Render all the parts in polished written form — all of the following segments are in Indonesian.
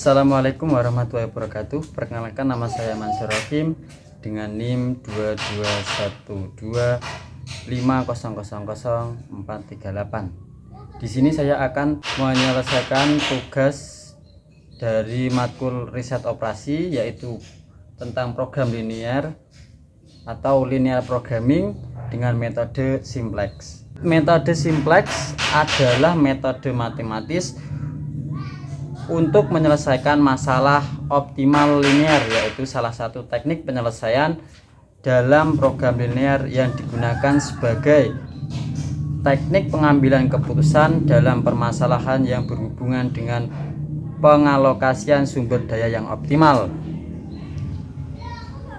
Assalamualaikum warahmatullahi wabarakatuh. Perkenalkan, nama saya Mansur Rahim dengan NIM 221250000438. Di sini saya akan menyelesaikan tugas dari matkul riset operasi, yaitu tentang program linear atau linear programming dengan metode simplex. Metode simplex adalah metode matematis untuk menyelesaikan masalah optimal linear, yaitu salah satu teknik penyelesaian dalam program linear yang digunakan sebagai teknik pengambilan keputusan dalam permasalahan yang berhubungan dengan pengalokasian sumber daya yang optimal,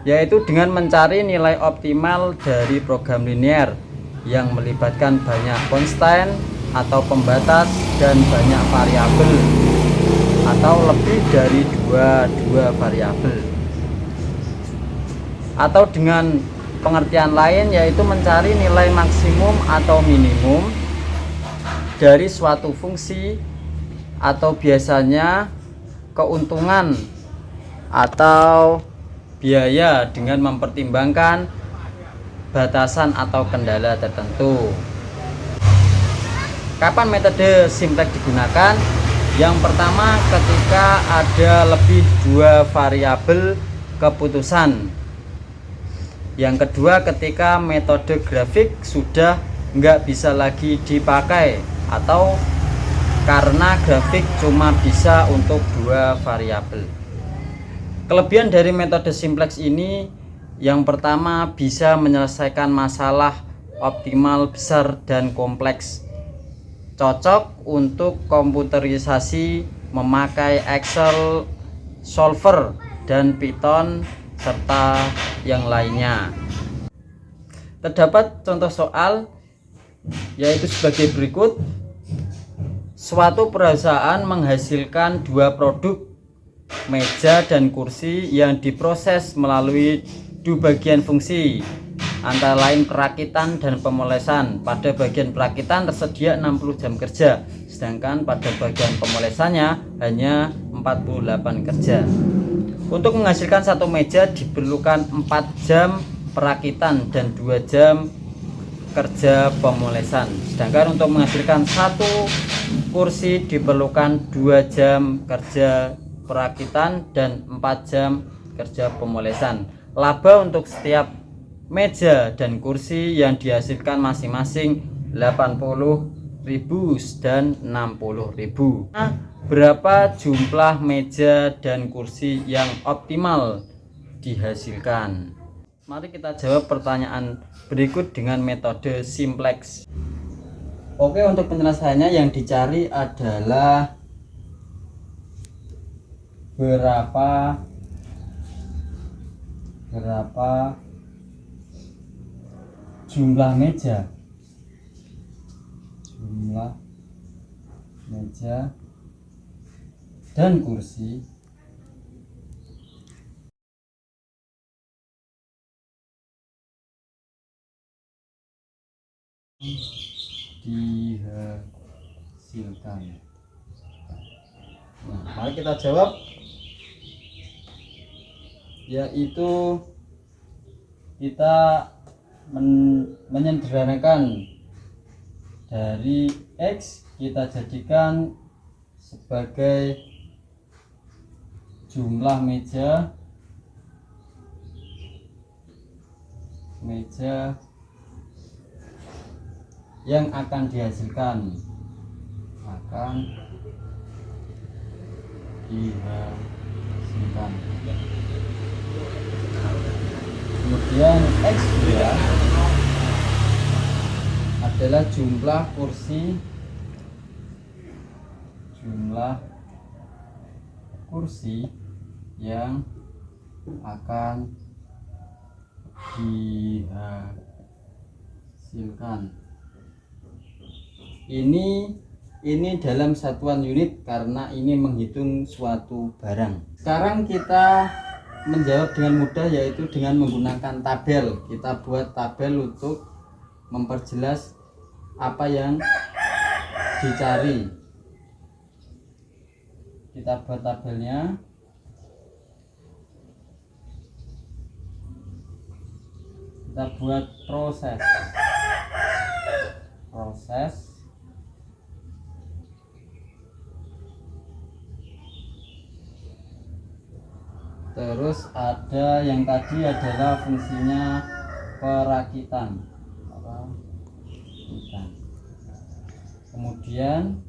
yaitu dengan mencari nilai optimal dari program linear yang melibatkan banyak konstan atau pembatas dan banyak variabel atau lebih dari dua variabel, atau dengan pengertian lain yaitu mencari nilai maksimum atau minimum dari suatu fungsi, atau biasanya keuntungan atau biaya dengan mempertimbangkan batasan atau kendala tertentu. Kapan metode simplex digunakan? Yang pertama, ketika ada lebih dua variabel keputusan. Yang kedua, ketika metode grafik sudah nggak bisa lagi dipakai, atau karena grafik cuma bisa untuk dua variabel. Kelebihan dari metode simplex ini, yang pertama, bisa menyelesaikan masalah optimal besar dan kompleks. Cocok untuk komputerisasi memakai Excel, Solver, dan Python, serta yang lainnya. Terdapat contoh soal, yaitu sebagai berikut. Suatu perusahaan menghasilkan dua produk, meja dan kursi, yang diproses melalui dua bagian fungsi, antara lain perakitan dan pemolesan. Pada bagian perakitan tersedia 60 jam kerja, sedangkan pada bagian pemolesannya hanya 48 kerja. Untuk menghasilkan satu meja diperlukan 4 jam perakitan dan 2 jam kerja pemolesan, sedangkan untuk menghasilkan satu kursi diperlukan 2 jam kerja perakitan dan 4 jam kerja pemolesan. Laba untuk setiap meja dan kursi yang dihasilkan masing-masing 80.000 dan 60.000. Nah, berapa jumlah meja dan kursi yang optimal dihasilkan? Mari kita jawab pertanyaan berikut dengan metode simplex. Oke, untuk penyelesaiannya yang dicari adalah berapa jumlah meja dan kursi dihasilkan. Nah, mari kita jawab, yaitu kita menyederhanakan dari X, kita jadikan sebagai jumlah meja yang akan dihasilkan, kemudian X2 adalah jumlah kursi yang akan dihasilkan. Ini dalam satuan unit karena ini menghitung suatu barang. Sekarang kita menjawab dengan mudah, yaitu dengan menggunakan tabel. Kita buat tabel untuk memperjelas apa yang dicari. kita buat tabelnya. Kita buat proses terus ada yang tadi adalah fungsinya perakitan. Kemudian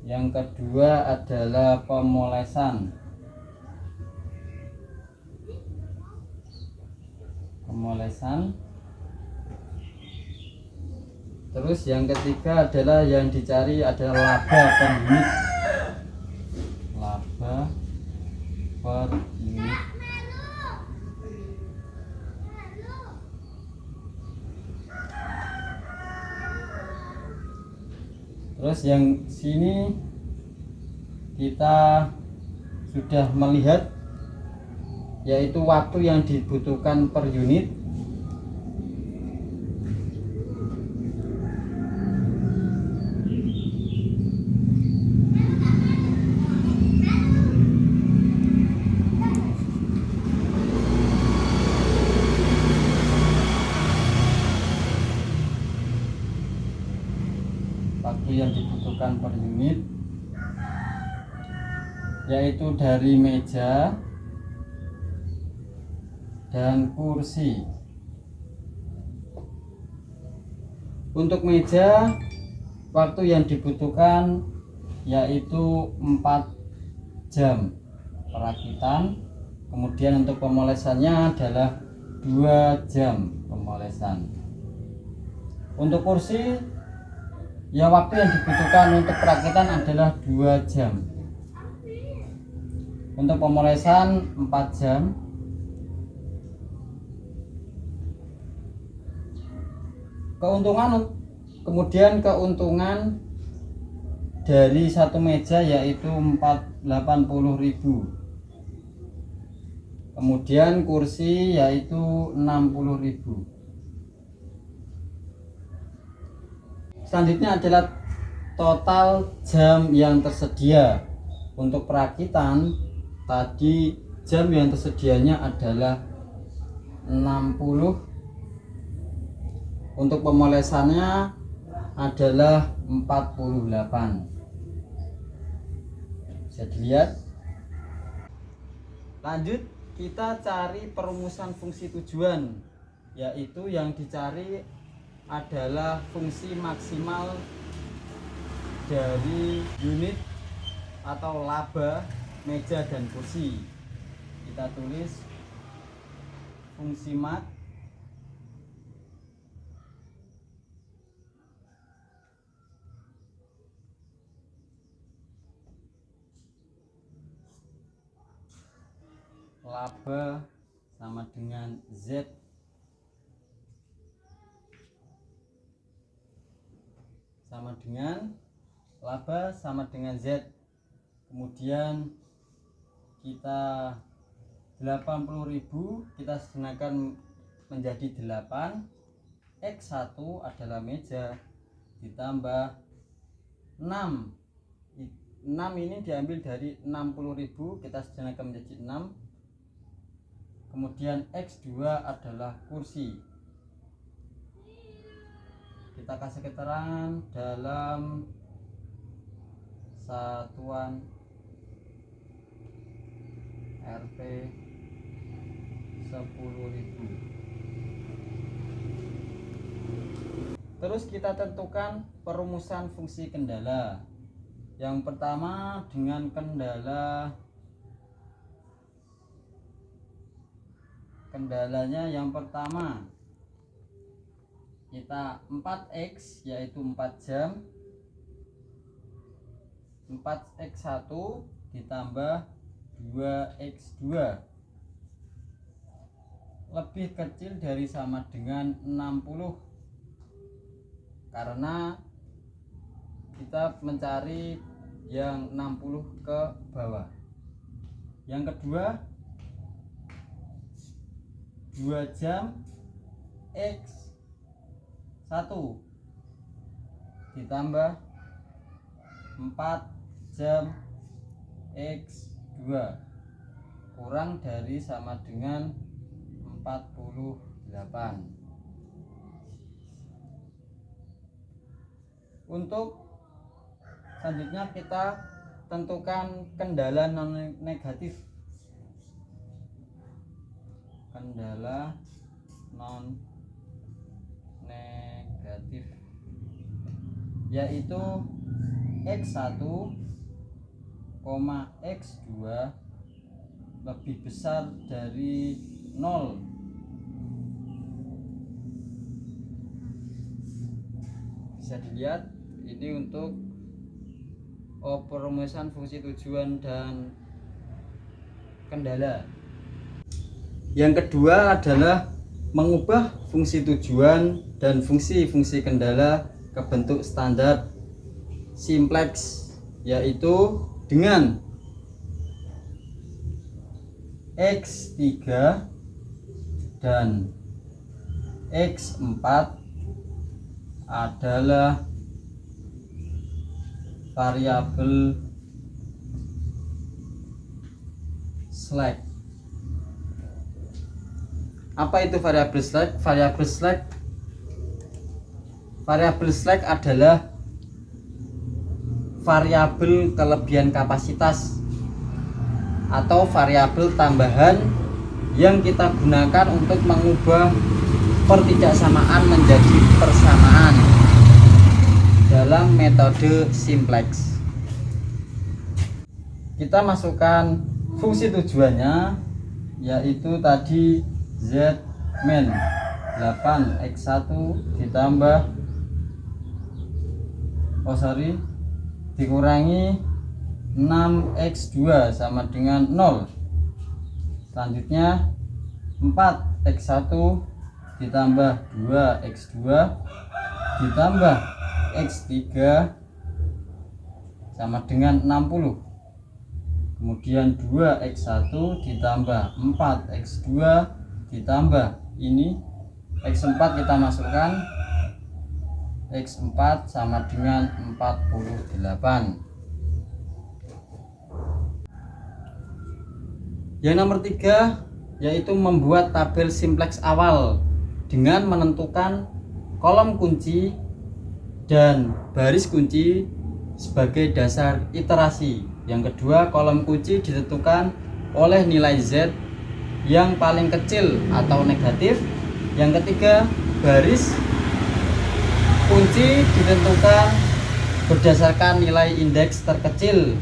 yang kedua adalah pemolesan. Terus yang ketiga adalah yang dicari adalah laba per unit. Terus yang sini kita sudah melihat yaitu waktu yang dibutuhkan per unit. Per unit yaitu dari meja dan kursi. Untuk meja waktu yang dibutuhkan yaitu 4 jam perakitan, kemudian untuk pemolesannya adalah 2 jam pemolesan. Untuk kursi ya waktu yang dibutuhkan untuk perakitan adalah 2 jam. Untuk pemolesan 4 jam. Kemudian keuntungan dari satu meja yaitu 80.000. Kemudian kursi yaitu 60.000. Selanjutnya adalah total jam yang tersedia. Untuk perakitan tadi jam yang tersedianya adalah 60. Untuk pemolesannya adalah 48. Bisa dilihat. Lanjut kita cari perumusan fungsi tujuan, yaitu yang dicari adalah fungsi maksimal dari unit atau laba meja dan kursi. Kita tulis fungsi mak laba sama dengan Z Z. Kemudian kita 80.000 kita gunakan menjadi 8. X1 adalah meja ditambah 6 ini diambil dari 60.000, kita gunakan menjadi 6. Kemudian X2 adalah kursi. Kita kasih keterangan dalam satuan Rp 10.000. Terus kita tentukan perumusan fungsi kendala. Yang pertama dengan kendalanya yang pertama kita 4X yaitu 4 jam, 4X1 ditambah 2X2 lebih kecil dari sama dengan 60, karena kita mencari yang 60 ke bawah. Yang kedua 2 jam X1 ditambah 4 jam X2 kurang dari sama dengan 48. Untuk selanjutnya kita tentukan kendala non negatif. Kendala non negatif yaitu X1, X2 lebih besar dari 0. Bisa dilihat ini untuk perumusan fungsi tujuan dan kendala. Yang kedua adalah mengubah fungsi tujuan dan fungsi-fungsi kendala ke bentuk standar simplex, yaitu dengan X3 dan X4 adalah variabel slack. Apa itu variabel slack? Variabel slack adalah variabel kelebihan kapasitas atau variabel tambahan yang kita gunakan untuk mengubah pertidaksamaan menjadi persamaan dalam metode simplex. Kita masukkan fungsi tujuannya, yaitu tadi Z min 8x1 ditambah dikurangi 6x2 sama dengan 0. Selanjutnya 4x1 ditambah 2x2 ditambah x3 sama dengan 60. Kemudian 2x1 ditambah 4x2 ditambah ini x4 kita masukkan, x4 sama dengan 48. Yang nomor 3 yaitu membuat tabel simplex awal dengan menentukan kolom kunci dan baris kunci sebagai dasar iterasi. Yang kedua, kolom kunci ditentukan oleh nilai Z yang paling kecil atau negatif. Yang ketiga, baris kunci ditentukan berdasarkan nilai indeks terkecil.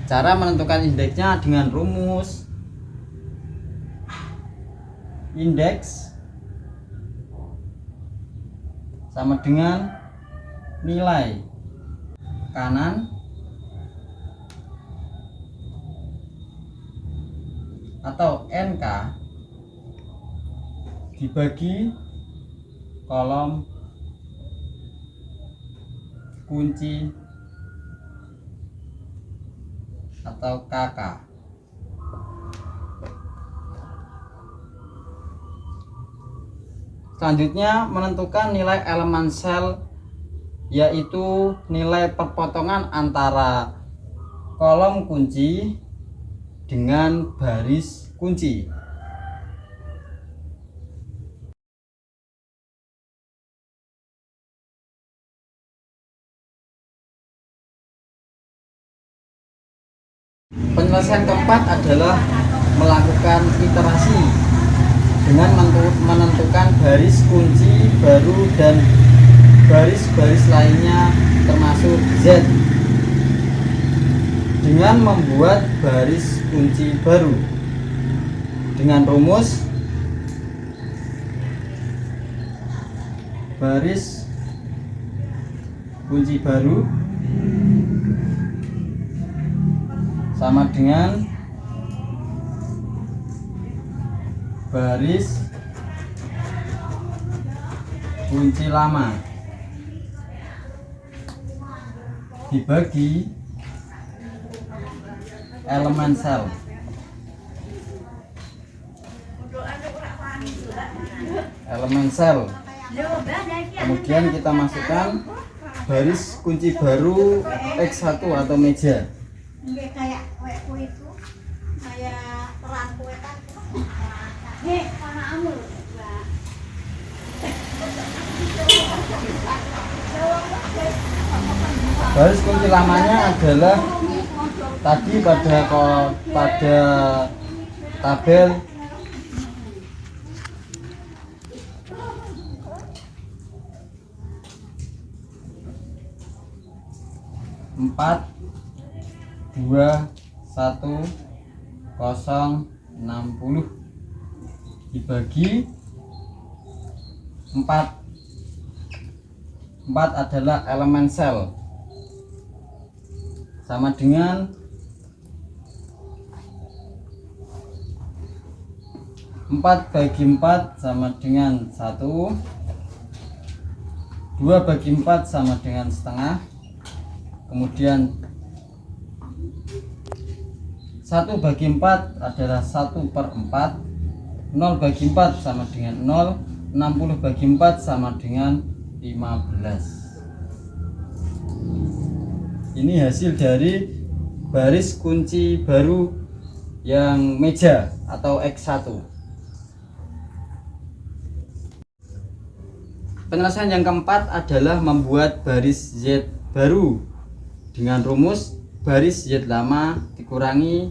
Cara menentukan indeksnya dengan rumus indeks sama dengan nilai kanan atau NK dibagi kolom kunci atau KK. Selanjutnya menentukan nilai elemen sel, yaitu nilai perpotongan antara kolom kunci dengan baris kunci. Penyelesaian keempat adalah melakukan iterasi dengan menentukan baris kunci baru dan baris-baris lainnya termasuk Z dengan membuat baris kunci baru dengan rumus baris kunci baru sama dengan baris kunci lama dibagi elemen sel. Kemudian kita masukkan baris kunci baru X1 atau meja. Nggak kayak kue itu, kayak terang kue kan. Nih, mana kamu? Baris kunci lamanya adalah tadi pada tabel empat dua satu kosong 60 dibagi 4 adalah elemen sel sama dengan 4 bagi 4 sama dengan 1, 2 bagi 4 sama dengan setengah, kemudian 1 bagi 4 adalah 1/4, 0 bagi 4 sama dengan 0, 60 bagi 4 sama dengan 15. Ini hasil dari baris kunci baru yang meja atau X1. Penyelesaian yang keempat adalah membuat baris Z baru dengan rumus baris Z lama dikurangi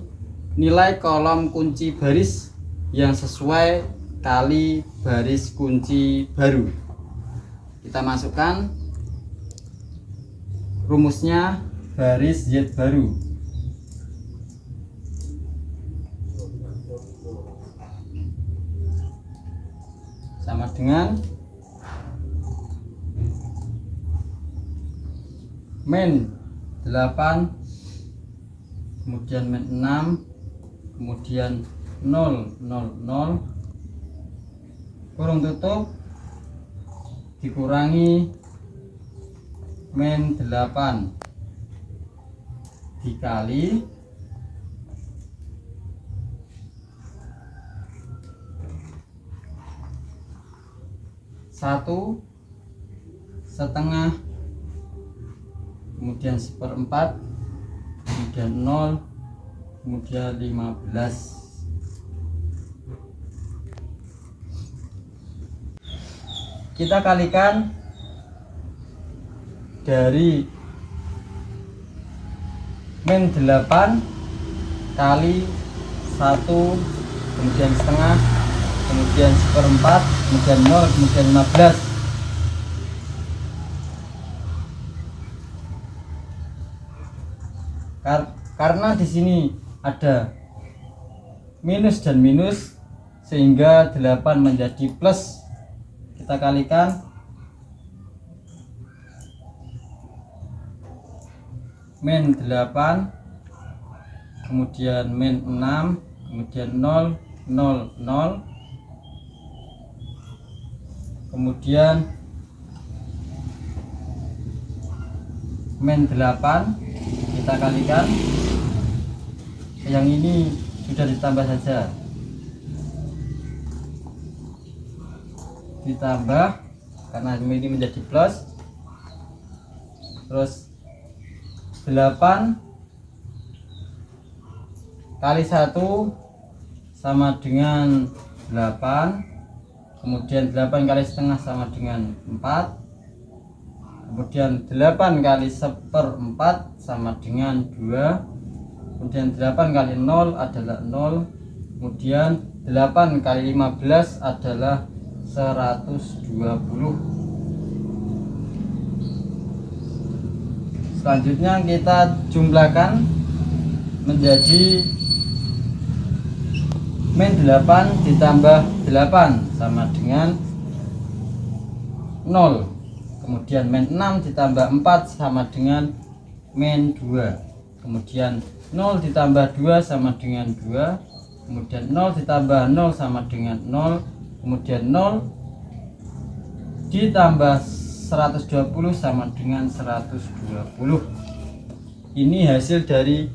nilai kolom kunci baris yang sesuai kali baris kunci baru. Kita masukkan rumusnya baris Z baru. Sama dengan min 8, kemudian min 6, kemudian 0, 0, 0, kurung tutup, dikurangi min 8 dikali 1/2, kemudian 1/4, kemudian 0, kemudian 15. Kita kalikan dari min 8 kali 1, kemudian setengah, kemudian 1/4, kemudian 0, kemudian 15. Karena di sini ada minus dan minus sehingga 8 menjadi plus. Kita kalikan min 8, kemudian min 6, kemudian 0, 0, 0, kemudian min 8 kita kalikan, yang ini sudah ditambah saja, ditambah karena ini menjadi plus, terus 8 kali 1 sama dengan 8, kemudian 8 kali setengah sama dengan 4, kemudian 8 kali 1/4 sama dengan 2, kemudian 8 kali 0 adalah 0, kemudian 8 kali 15 adalah 120. Selanjutnya kita jumlahkan menjadi min 8 ditambah 8 sama dengan 0, kemudian min 6 ditambah 4 sama dengan min 2, kemudian 0 ditambah 2 sama dengan 2, kemudian 0 ditambah 0 sama dengan 0, kemudian 0 ditambah 120 sama dengan 120. Ini hasil dari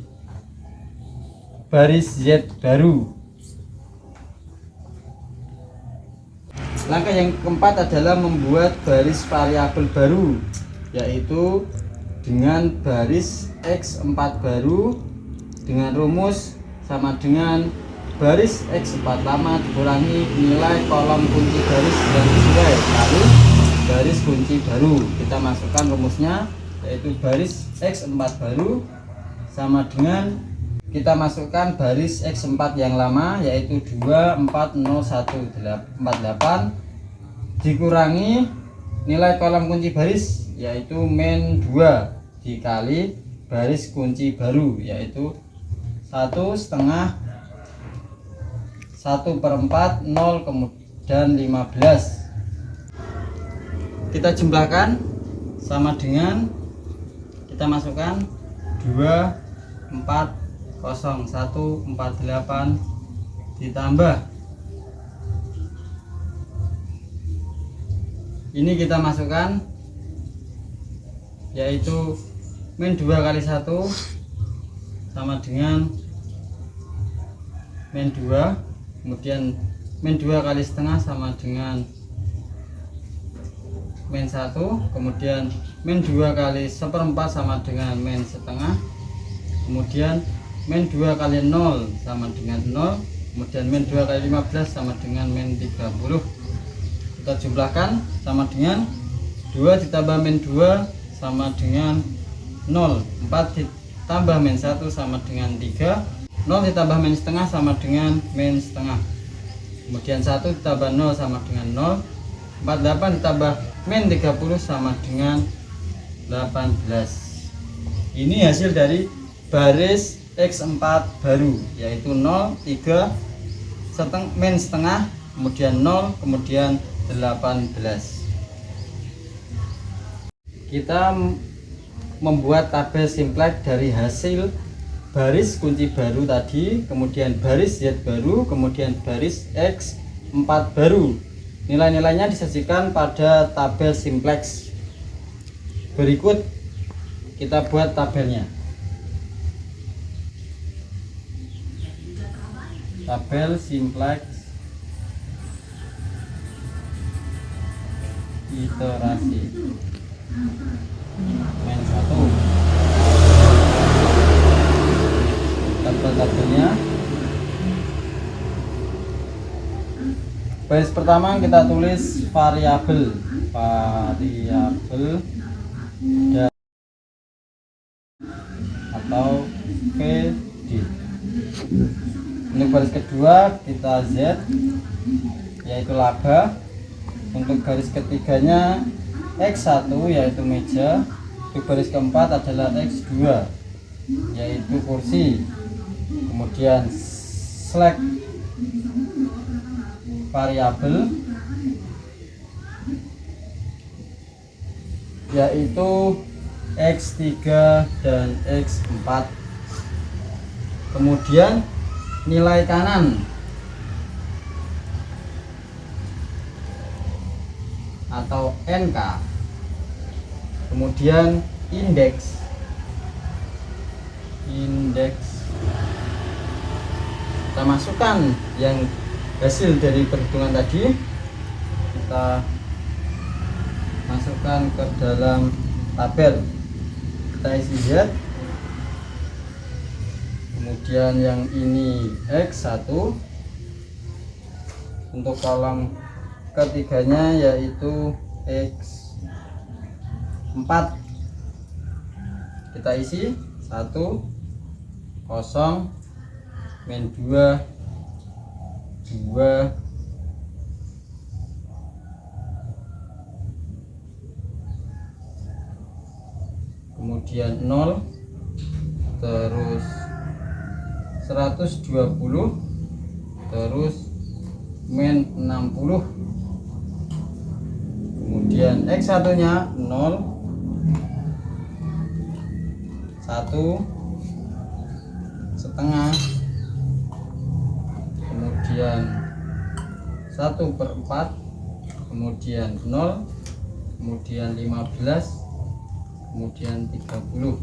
baris Z baru. Langkah yang keempat adalah membuat baris variabel baru, yaitu dengan baris X4 baru dengan rumus sama dengan baris X4 lama dikurangi nilai kolom kunci baris yang sesuai kali baris kunci baru. Kita masukkan rumusnya, yaitu baris X4 baru sama dengan kita masukkan baris X4 yang lama, yaitu 24018 dikurangi nilai kolom kunci baris, yaitu min 2 dikali baris kunci baru, yaitu 1/2 1/4 0 kemudian 15. Kita jumlahkan sama dengan kita masukkan 24018 ditambah ini kita masukkan, yaitu min 2 kali 1 sama dengan min 2, kemudian min 2 kali setengah sama dengan min 1, kemudian min 2 kali 1/4 sama dengan min setengah, kemudian min 2 kali 0 sama dengan 0, kemudian min 2 kali 15 sama dengan min 30. Kita jumlahkan sama dengan 2 ditambah min 2 sama dengan 0, 4 ditambah min 1 sama dengan 3, 0 ditambah min setengah sama dengan min setengah, kemudian 1 ditambah 0 sama dengan 0, 48 ditambah min 30 sama dengan 18. Ini hasil dari baris X4 baru, yaitu 0, 3, min setengah, kemudian 0, kemudian 18. Kita membuat tabel simplex dari hasil baris kunci baru tadi, kemudian baris Z baru, kemudian baris X4 baru. Nilai-nilainya disajikan pada tabel simplex. Berikut kita buat tabelnya. Tabel simplex iterasi min 1. Tabel-tabelnya, baris pertama kita tulis variabel dan atau VD. Untuk baris kedua kita Z, yaitu laba. Untuk baris ketiganya X1 yaitu meja. Untuk baris keempat adalah X2 yaitu kursi. Kemudian select variabel yaitu X3 dan X4. Kemudian nilai kanan atau NK, kemudian indeks kita masukkan yang hasil dari perhitungan tadi, kita masukkan ke dalam tabel. Kita isi Z, kemudian yang ini X1. Untuk kolom ketiganya yaitu X4, kita isi 1 0 min 2 2 kemudian 0 terus 120 terus min 60, kemudian X1 nya 0 1 setengah, kemudian 1/4, kemudian 0, kemudian 15, kemudian 30.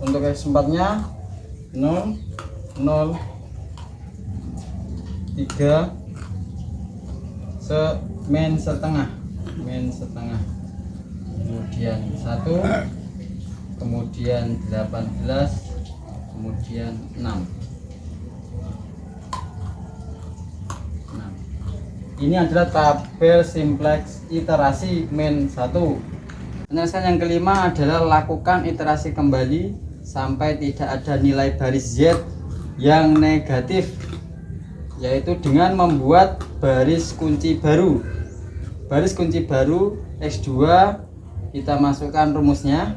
Untuk X4 nya 0 0 3 min setengah, kemudian 1, kemudian 18, kemudian 6. Ini adalah tabel simplex iterasi min 1. Penyelesaian yang kelima adalah lakukan iterasi kembali sampai tidak ada nilai baris Z yang negatif, yaitu dengan membuat baris kunci baru. Baris kunci baru X2, kita masukkan rumusnya.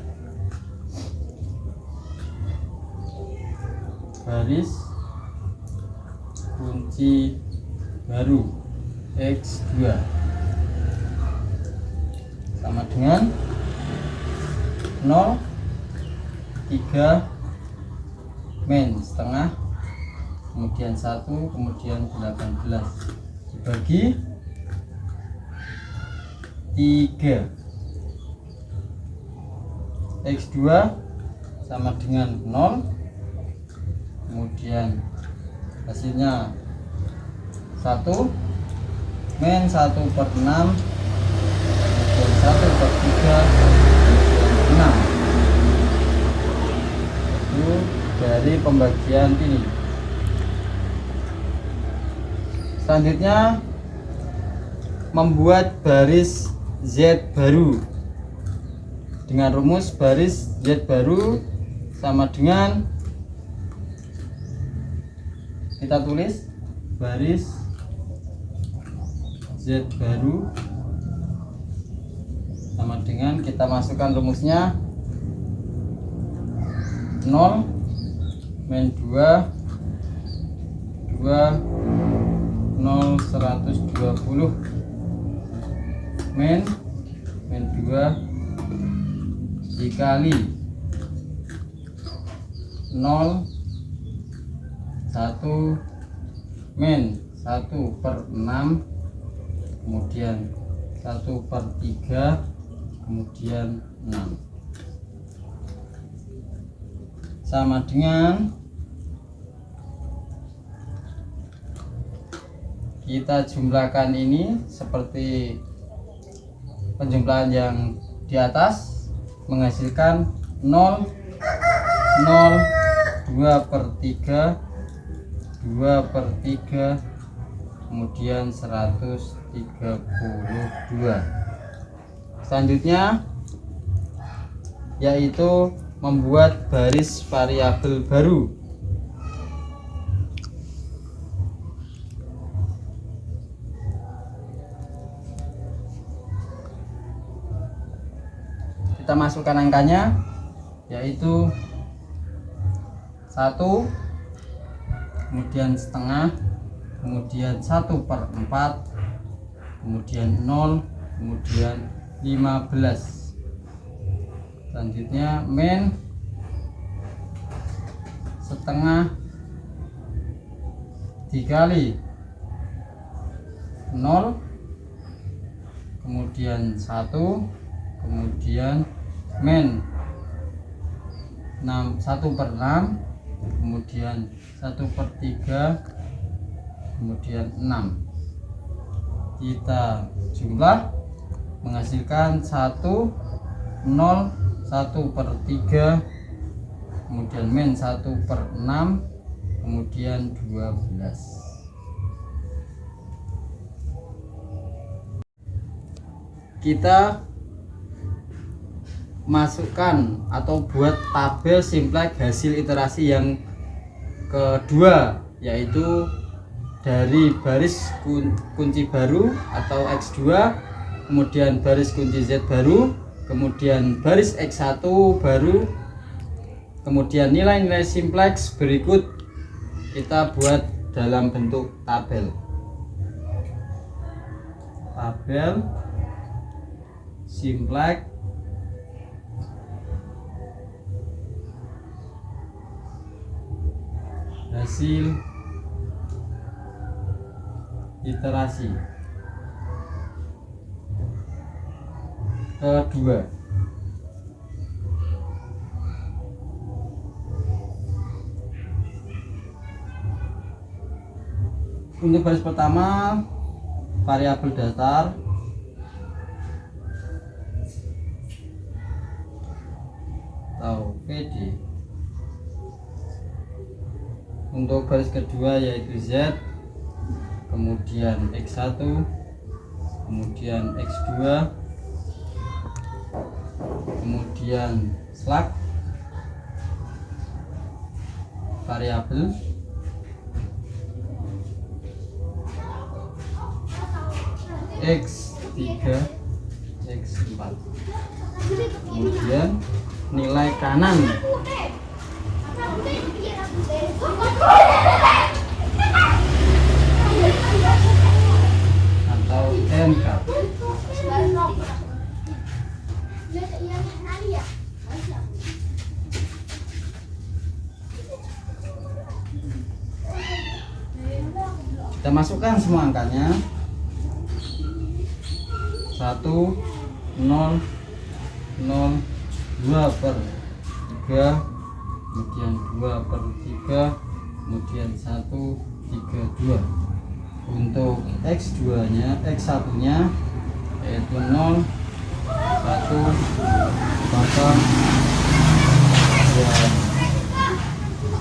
Baris kunci baru X2 sama dengan 0, 3, min setengah, kemudian 1, kemudian 18 dibagi 3. X2 sama dengan 0, kemudian hasilnya 1, min 1/6, kemudian 1/3, kemudian 6. Itu dari pembagian ini. Selanjutnya membuat baris Z baru dengan rumus baris Z baru sama dengan, kita tulis baris Z baru sama dengan, kita masukkan rumusnya 0, min 2, 0, 120, min 2 dikali 0, 1, min 1/6, kemudian 1/3, kemudian 6 sama dengan, kita jumlahkan ini seperti penjumlahan yang di atas, menghasilkan 0, 0, 2/3, 2/3, kemudian 132. Selanjutnya yaitu membuat baris variabel baru. Kita masukkan angkanya, yaitu 1, kemudian setengah, kemudian 1/4, kemudian 0, kemudian 15. Selanjutnya min setengah dikali 0, kemudian 1, kemudian min 1/6, kemudian 1/3, kemudian 6. Kita jumlah menghasilkan 1, 0, 1/3, kemudian min 1/6, kemudian 12. Kita masukkan atau buat tabel simplex hasil iterasi yang kedua, yaitu dari baris kunci baru atau X2, kemudian baris kunci Z baru, kemudian baris X1 baru, kemudian nilai-nilai simplex berikut kita buat dalam bentuk tabel. Tabel simplex hasil iterasi kedua. Untuk baris pertama variabel dasar, atau PD, Untuk baris kedua yaitu Z, kemudian X1, kemudian X2, kemudian slug variabel, X3, X4, kemudian nilai kanan atau NK. Kita masukkan semua angkanya. 1, 0, 0, 2 per 3, kemudian 2 per 3, kemudian 1, 3, 2. Untuk X2 nya, X1 nya yaitu 0, 1, 0,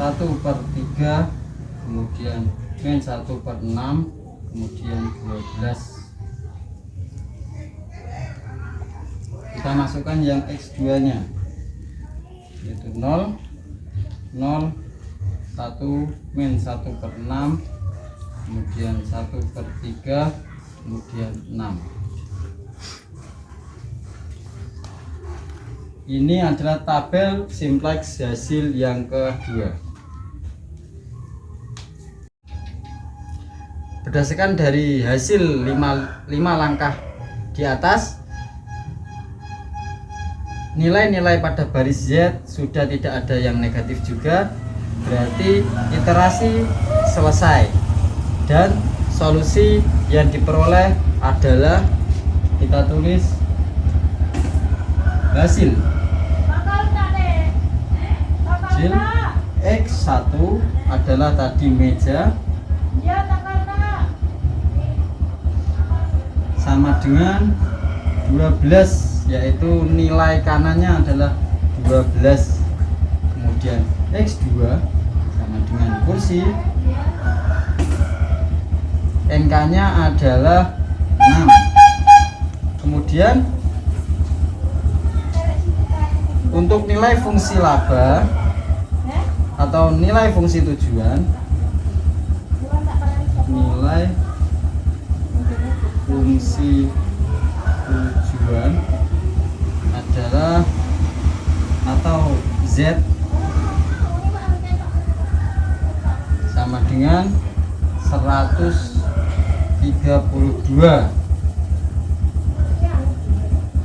1 per 3, kemudian min 1 per 6, kemudian 12. Kita masukkan yang X2 nya yaitu 0, 0, 1, min 1 per 6, kemudian 1 per 3, kemudian 6. Ini adalah tabel simplex hasil yang kedua. Berdasarkan dari hasil 5 langkah di atas, nilai-nilai pada baris Z sudah tidak ada yang negatif juga, berarti iterasi selesai dan solusi yang diperoleh adalah, kita tulis hasil X1 adalah tadi meja sama dengan 12, yaitu nilai kanannya adalah 12. Kemudian X2 sama dengan kursi, NK nya adalah 6. Kemudian untuk nilai fungsi laba atau nilai fungsi tujuan, nilai fungsi tujuan adalah atau Z sama dengan 132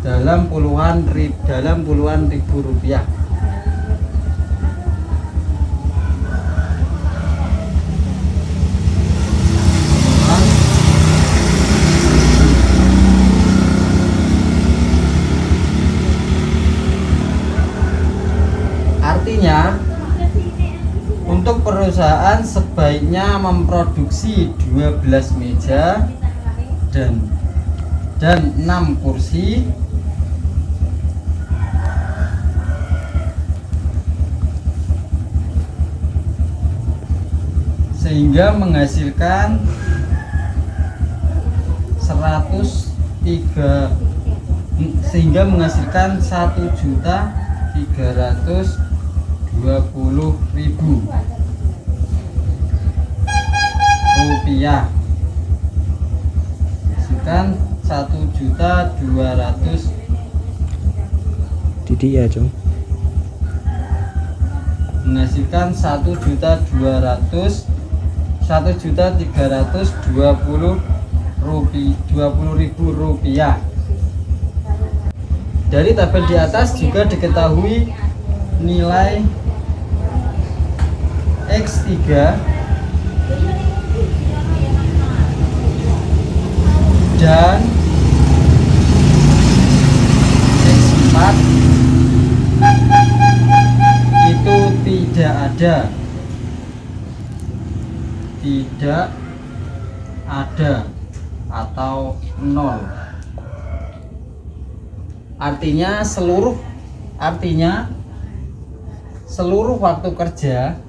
dalam puluhan ribu rupiah. Artinya, untuk perusahaan sebaiknya memproduksi 12 meja dan 6 kursi sehingga menghasilkan 1.320.000 rupiah, menghasilkan 1.200.000 Didi ya Cung, menghasilkan 1.320.000 rupiah. Dari tabel di atas juga diketahui nilai X3 dan X4 itu tidak ada atau 0. Artinya seluruh waktu kerja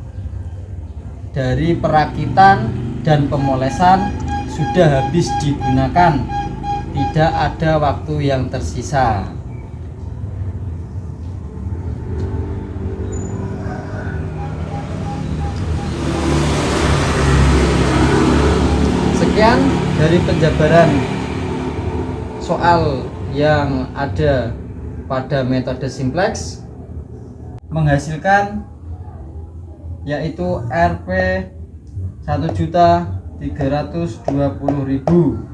dari perakitan dan pemolesan sudah habis digunakan, tidak ada waktu yang tersisa. Sekian dari penjabaran soal yang ada pada metode simplex menghasilkan, yaitu Rp 1.320.000